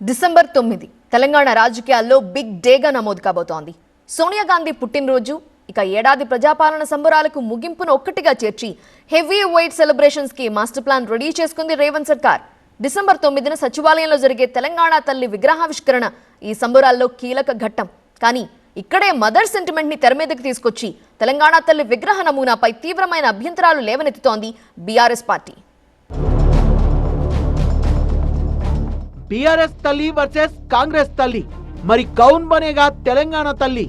December 9 Telangana రాజకీయాల్లో big డేగా నమోదు కాబోతోంది. సోనియా గాంధీ పుట్టినరోజు, ఇక ఏడాది ప్రజాపాలన సంబరాలకు ముగింపును ఒక్కటిగా చేర్చి హెవీ వెయిట్ సెలబ్రేషన్స్ కి మాస్టర్ ప్లాన్ రెడీ చేసుకుంది రేవంత్ సర్కార్. డిసెంబర్ 9న సచివాలయంలో జరిగే తెలంగాణ తల్లి విగ్రహావిష్కరణ ఈ సంబరాల్లో కీలక ఘట్టం. కానీ ఇక్కడే మదర్ సెంటిమెంట్ ని తెరమీదకి తీసుకొచ్చి తెలంగాణ తల్లి విగ్రహ నమూనాపై తీవ్రమైన అభ్యంతరాలు లేవనెత్తుతోంది బీఆర్ఎస్ పార్టీ. బీఆర్ఎస్ తల్లి వర్సెస్ కాంగ్రెస్ తల్లి, మరి కౌన్ బనేగా తెలంగాణ తల్లి.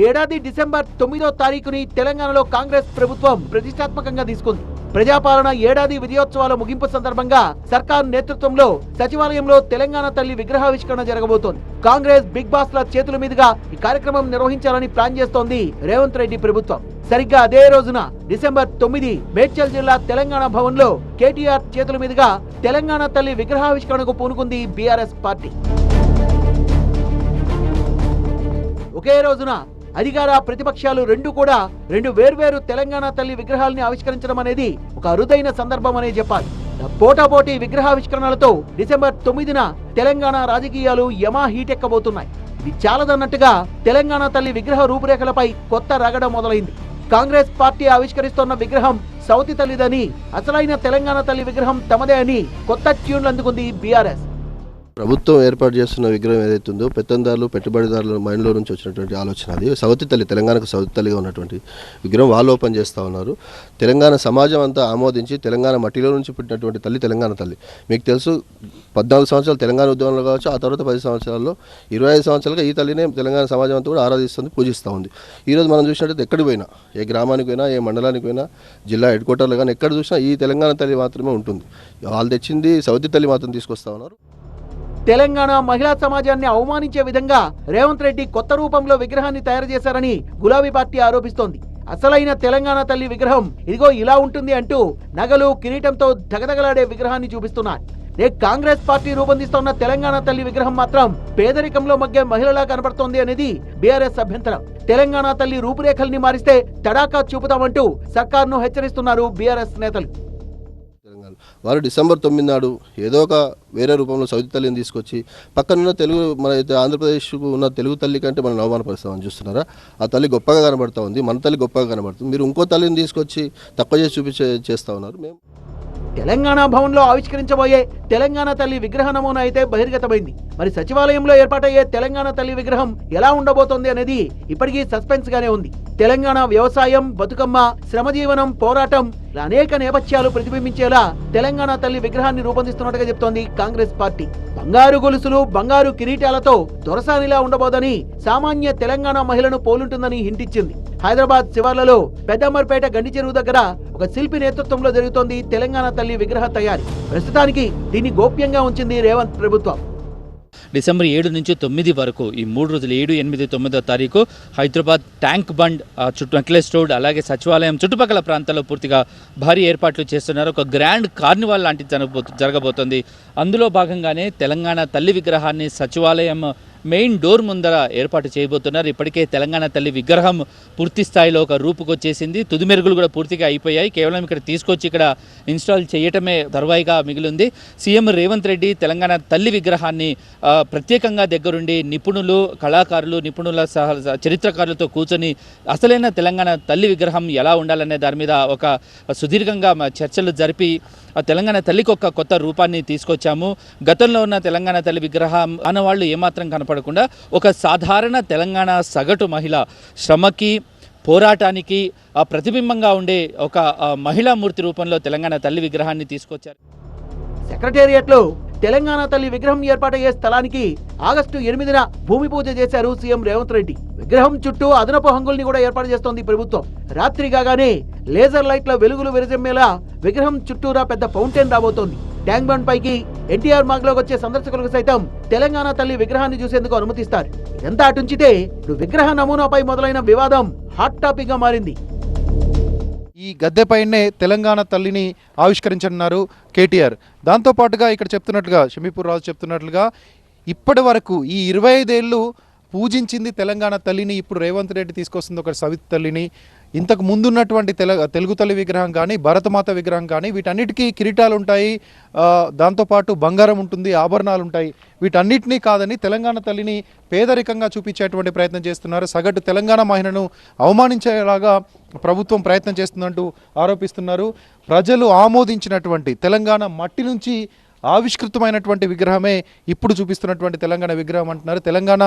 ఏడాది డిసెంబర్ 9వ తారీఖుని తెలంగాణలో కాంగ్రెస్ ప్రభుత్వం ప్రతిష్టాత్మకంగా తీసుకుంది. ప్రజాపాలన ఏడాది విజయోత్సవాల ముగింపు సందర్భంగా సర్కార్ నేతృత్వంలో సచివాలయంలో తెలంగాణ తల్లి విగ్రహావిష్కరణ జరగబోతోంది. కాంగ్రెస్ బిగ్ బాస్ ల చేతుల మీదుగా ఈ కార్యక్రమం నిర్వహించాలని ప్లాన్ చేస్తోంది రేవంత్ రెడ్డి ప్రభుత్వం. సరిగ్గా అదే రోజున డిసెంబర్ 9 మేడ్చల్ జిల్లా తెలంగాణ భవన్ లో కేటీఆర్ చేతుల మీదుగా తెలంగాణ తల్లి విగ్రహావిష్కరణకు పూనుకుంది బీఆర్ఎస్ పార్టీ. ఒకే రోజున అధికార ప్రతిపక్షాలు రెండు వేర్వేరు తెలంగాణ తల్లి విగ్రహాలని ఆవిష్కరించడం అనేది ఒక అరుదైన సందర్భం అనే చెప్పాలి. పోటాపోటీ విగ్రహావిష్కరణలతో డిసెంబర్ 9న తెలంగాణ రాజకీయాలు యమా హీటెక్కబోతున్నాయి. ఇది చాలదన్నట్టుగా తెలంగాణ తల్లి విగ్రహ రూపురేఖలపై కొత్త రగడ మొదలైంది. కాంగ్రెస్ పార్టీ ఆవిష్కరిస్తున్న విగ్రహం సౌతి తల్లిదని, అసలైన తెలంగాణ తల్లి విగ్రహం తమదే అని కొత్త ట్యూన్లు అందుకుంది బీఆర్ఎస్. ప్రభుత్వం ఏర్పాటు చేస్తున్న విగ్రహం ఏదైతుందో పెత్తందారులు పెట్టుబడిదారుల మైండ్లో నుంచి వచ్చినటువంటి ఆలోచన. అది సౌతి తల్లి, తెలంగాణకు సౌతి తల్లిగా ఉన్నటువంటి విగ్రహం వాళ్ళు ఓపెన్ చేస్తూ ఉన్నారు. తెలంగాణ సమాజం అంతా ఆమోదించి తెలంగాణ మట్టిలో నుంచి పుట్టినటువంటి తల్లి తెలంగాణ తల్లి. మీకు తెలుసు, 14 సంవత్సరాలు తెలంగాణ ఉద్యమంలో కావచ్చు, ఆ తర్వాత 10 సంవత్సరాల్లో 25 సంవత్సరాలుగా ఈ తల్లినే తెలంగాణ సమాజం అంతా కూడా ఆరాధిస్తుంది, పూజిస్తూ ఉంది. ఈరోజు మనం చూసినట్టయితే ఎక్కడికి పోయినా, ఏ గ్రామానికి పోయినా, ఏ మండలానికి పోయినా, జిల్లా హెడ్ క్వార్టర్లో కానీ ఎక్కడ చూసినా ఈ తెలంగాణ తల్లి మాత్రమే ఉంటుంది. వాళ్ళు తెచ్చింది సౌతి తల్లి మాత్రం తీసుకొస్తా ఉన్నారు. తెలంగాణ మహిళా సమాజాన్ని అవమానించే విధంగా రేవంత్ రెడ్డి కొత్త రూపంలో విగ్రహాన్ని తయారు చేశారని గులాబీ పార్టీ ఆరోపిస్తోంది. అసలైన తెలంగాణ తల్లి విగ్రహం ఇదిగో ఇలా ఉంటుంది అంటూ నగలు కిరీటంతో దగదగలాడే విగ్రహాన్ని చూపిస్తున్నారు. కాంగ్రెస్ పార్టీ రూపొందిస్తున్న తెలంగాణ తల్లి విగ్రహం మాత్రం పేదరికంలో మగ్గే మహిళలా కనబడుతోంది అనేది బీఆర్ఎస్ అభ్యంతరం. తెలంగాణ తల్లి రూపురేఖల్ని మారిస్తే తడాకా చూపుతామంటూ సర్కార్ను హెచ్చరిస్తున్నారు బీఆర్ఎస్ నేతలు. వారు డిసెంబర్ 9 నాడు ఏదో ఒక వేరే రూపంలో సౌతి తల్లిని తీసుకొచ్చి పక్కనున్న తెలుగు, మన అయితే ఆంధ్రప్రదేశ్కు ఉన్న తెలుగు తల్లి కంటే మనం అవమానపరుస్తామని చూస్తున్నారా? ఆ తల్లి గొప్పగా కనబడుతూ ఉంది, మన తల్లి గొప్పగా కనబడుతుంది. మీరు ఇంకో తల్లిని తీసుకొచ్చి తక్కువ చేసి చేస్తూ ఉన్నారు. మేము తెలంగాణ భవన్ లో ఆవిష్కరించబోయే తెలంగాణ తల్లి విగ్రహ నమూనా అయితే బహిర్గతమైంది. మరి సచివాలయంలో ఏర్పాటయ్యే తెలంగాణ తల్లి విగ్రహం ఎలా ఉండబోతోంది అనేది ఇప్పటికీ సస్పెన్స్ గానే ఉంది. తెలంగాణ వ్యవసాయం, బతుకమ్మ, శ్రమజీవనం, పోరాటం అనేక నేపథ్యాలు ప్రతిబింబించేలా తెలంగాణ తల్లి విగ్రహాన్ని రూపొందిస్తున్నట్టుగా చెప్తోంది కాంగ్రెస్ పార్టీ. బంగారు గొలుసులు, బంగారు కిరీటాలతో దొరసానిలా ఉండబోదని, సామాన్య తెలంగాణ మహిళను పోలుంటుందని హింటిచ్చింది. హైదరాబాద్ శివార్లలో పెద్దమ్మర్పేట గండి చెరువు దగ్గర ఒక శిల్పి నేతృత్వంలో జరుగుతోంది తెలంగాణ తల్లి విగ్రహ తయారీ. ప్రస్తుతానికి దీన్ని గోప్యంగా ఉంచింది రేవంత్ ప్రభుత్వం. డిసెంబర్ 7 నుంచి 9 వరకు ఈ 3 రోజులు 7, 8, 9వ తారీఖు హైదరాబాద్ ట్యాంక్ బండ్ చుట్టూ నెక్లెస్ రోడ్, అలాగే సచివాలయం చుట్టుపక్కల ప్రాంతాల్లో పూర్తిగా భారీ ఏర్పాట్లు చేస్తున్నారు. ఒక గ్రాండ్ కార్నివాల్ లాంటిది జరగబోతోంది. అందులో భాగంగానే తెలంగాణ తల్లి విగ్రహాన్ని సచివాలయం మెయిన్ డోర్ ముందర ఏర్పాటు చేయబోతున్నారు. ఇప్పటికే తెలంగాణ తల్లి విగ్రహం పూర్తి స్థాయిలో ఒక రూపుకొచ్చేసింది. తుది మెరుగులు కూడా పూర్తిగా అయిపోయాయి. కేవలం ఇక్కడ తీసుకొచ్చి ఇక్కడ ఇన్స్టాల్ చేయటమే తరువాయిగా మిగిలింది. సీఎం రేవంత్ రెడ్డి తెలంగాణ తల్లి విగ్రహాన్ని ప్రత్యేకంగా దగ్గరుండి నిపుణులు, కళాకారులు, నిపుణుల చరిత్రకారులతో కూర్చొని అసలైన తెలంగాణ తల్లి విగ్రహం ఎలా ఉండాలనే దాని మీద ఒక సుదీర్ఘంగా చర్చలు జరిపి ఆ తెలంగాణ తల్లికి ఒక కొత్త రూపాన్ని తీసుకొచ్చాము. గతంలో ఉన్న తెలంగాణ తల్లి విగ్రహం ఆనవాళ్లు ఏమాత్రం కనపడకుండా ఒక సాధారణ తెలంగాణ సగటు మహిళ శ్రమకి, పోరాటానికి ప్రతిబింబంగా ఉండే ఒక మహిళామూర్తి రూపంలో తెలంగాణ తల్లి విగ్రహాన్ని తీసుకొచ్చారు. సెక్రటేరియట్ లో తెలంగాణ తల్లి విగ్రహం ఏర్పాటయ్యే స్థలానికి ఆగస్టు 8న భూమి పూజ చేశారు సీఎం రేవంత్ రెడ్డి. విగ్రహం చుట్టూ అదనపు హంగుల్ని కూడా ఏర్పాటు చేస్తోంది ప్రభుత్వం. రాత్రి కాగానే లేజర్ లైట్ల వెలుగులు విరజమ్మేలా విగ్రహం చుట్టూరా పెద్ద ఫౌంటైన్ రాబోతోంది. ట్యాంక్ బండ్ పైకి ఎన్టీఆర్ మార్గ్లోకి వచ్చే సందర్శకులకు సైతం తెలంగాణ తల్లి విగ్రహాన్ని చూసేందుకు అనుమతిస్తారు. ఇదంతా అటుంచితే ఇప్పుడు విగ్రహ నమూనాపై మొదలైన వివాదం హాట్ టాపిక్ గా మారింది. ఈ గద్దెపైనే తెలంగాణ తల్లిని ఆవిష్కరించనున్నారు కేటీఆర్. దాంతోపాటుగా ఇక్కడ చెప్తున్నట్లుగా, షమీపూర్ రాజు చెప్తున్నట్లుగా, ఇప్పటి వరకు ఈ 25 ఏళ్ళు పూజించింది తెలంగాణ తల్లిని, ఇప్పుడు రేవంత్ రెడ్డి తీసుకొస్తుంది ఒక సవితి తల్లిని. ఇంతకు ముందున్నటువంటి తెలుగు తల్లి విగ్రహం కానీ భరతమాత విగ్రహం కానీ వీటన్నిటికీ కిరీటాలు ఉంటాయి, దాంతోపాటు బంగారం ఉంటుంది, ఆభరణాలు ఉంటాయి. వీటన్నిటినీ కాదని తెలంగాణ తల్లిని పేదరికంగా చూపించేటువంటి ప్రయత్నం చేస్తున్నారు. సగటు తెలంగాణ మహిళను అవమానించేలాగా ప్రభుత్వం ప్రయత్నం చేస్తుందంటూ ఆరోపిస్తున్నారు. ప్రజలు ఆమోదించినటువంటి తెలంగాణ మట్టి నుంచి ఆవిష్కృతమైనటువంటి విగ్రహమే ఇప్పుడు చూపిస్తున్నటువంటి తెలంగాణ విగ్రహం అంటున్నారు. తెలంగాణ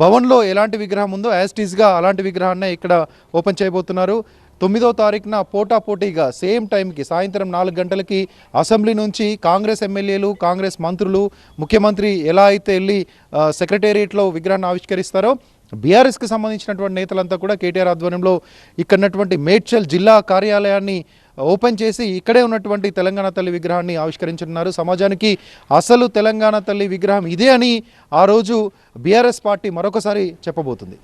భవన్లో ఎలాంటి విగ్రహం ఉందో యాస్టీస్గా అలాంటి విగ్రహాన్నే ఇక్కడ ఓపెన్ చేయబోతున్నారు. 9వ తారీఖున పోటాపోటీగా సేమ్ టైంకి సాయంత్రం 4 గంటలకి అసెంబ్లీ నుంచి కాంగ్రెస్ ఎమ్మెల్యేలు, కాంగ్రెస్ మంత్రులు, ముఖ్యమంత్రి ఎలా అయితే వెళ్ళి సెక్రటేరియట్లో విగ్రహాన్ని ఆవిష్కరిస్తారో బీఆర్ఎస్కి సంబంధించినటువంటి నేతలంతా కూడా కేటీఆర్ ఆధ్వర్యంలో ఇక్కడ ఉన్నటువంటి మేడ్చల్ జిల్లా కార్యాలయాన్ని ఓపెన్ చేసి ఇక్కడే ఉన్నటువంటి తెలంగాణ తల్లి విగ్రహాన్ని ఆవిష్కరించనున్నారు. సమాజానికి అసలు తెలంగాణ తల్లి విగ్రహం ఇదే అని ఆ రోజు బీఆర్ఎస్ పార్టీ మరొకసారి చెప్పబోతుంది.